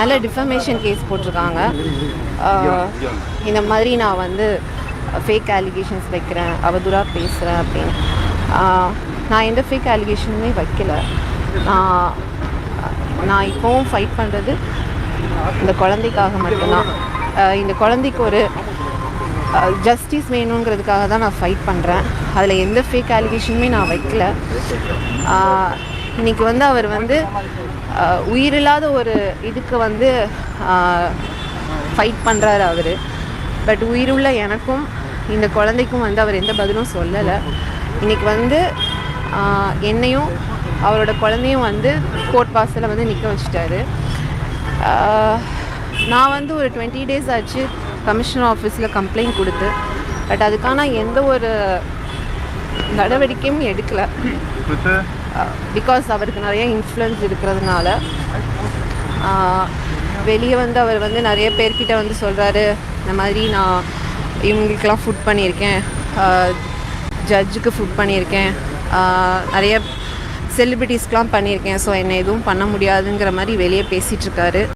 மேலே defamation case போட்டிருக்காங்க. இந்த மாதிரி நான் வந்து ஃபேக் அலிகேஷன்ஸ் வைக்கிறேன், அவதூறாக பேசுகிறேன் அப்படின்னு. நான் எந்த ஃபேக் அலிகேஷனுமே வைக்கல. நான் இப்போவும் ஃபைட் பண்ணுறது இந்த குழந்தைக்காக மட்டும்தான். இந்த குழந்தைக்கு ஒரு ஜஸ்டிஸ் வேணுங்கிறதுக்காக தான் நான் ஃபைட் பண்ணுறேன். அதில் எந்த ஃபேக் அலிகேஷனுமே நான் வைக்கல. இன்றைக்கி வந்து அவர் வந்து உயிரில்லாத ஒரு இதுக்கு வந்து ஃபைட் பண்ணுறாரு அவர். பட் உயிருள்ள எனக்கும் இந்த குழந்தைக்கும் வந்து அவர் எந்த பதிலும் சொல்லலை. இன்றைக்கி வந்து என்னையும் அவரோட குழந்தையும் வந்து கோர்ட் வாசலில் வந்து நிற்க வச்சிட்டாரு. நான் வந்து ஒரு 20 days ஆச்சு கமிஷனர் ஆஃபீஸில் கம்ப்ளைண்ட் கொடுத்து. பட் அதுக்கான எந்த ஒரு நடவடிக்கையும் எடுக்கலை. பிகாஸ் அவருக்கு நிறைய இன்ஃப்ளூயன்ஸ் இருக்கிறதுனால வெளியே வந்து அவர் வந்து நிறைய பேர்கிட்ட வந்து சொல்கிறாரு, இந்த மாதிரி நான் இவங்களுக்கெல்லாம் ஃபுட் பண்ணியிருக்கேன், ஜட்ஜுக்கு ஃபுட் பண்ணியிருக்கேன், நிறைய செலிபிரிட்டிஸ்க்கெலாம் பண்ணியிருக்கேன், ஸோ என்னை எதுவும் பண்ண முடியாதுங்கிற மாதிரி வெளியே பேசிகிட்ருக்காரு.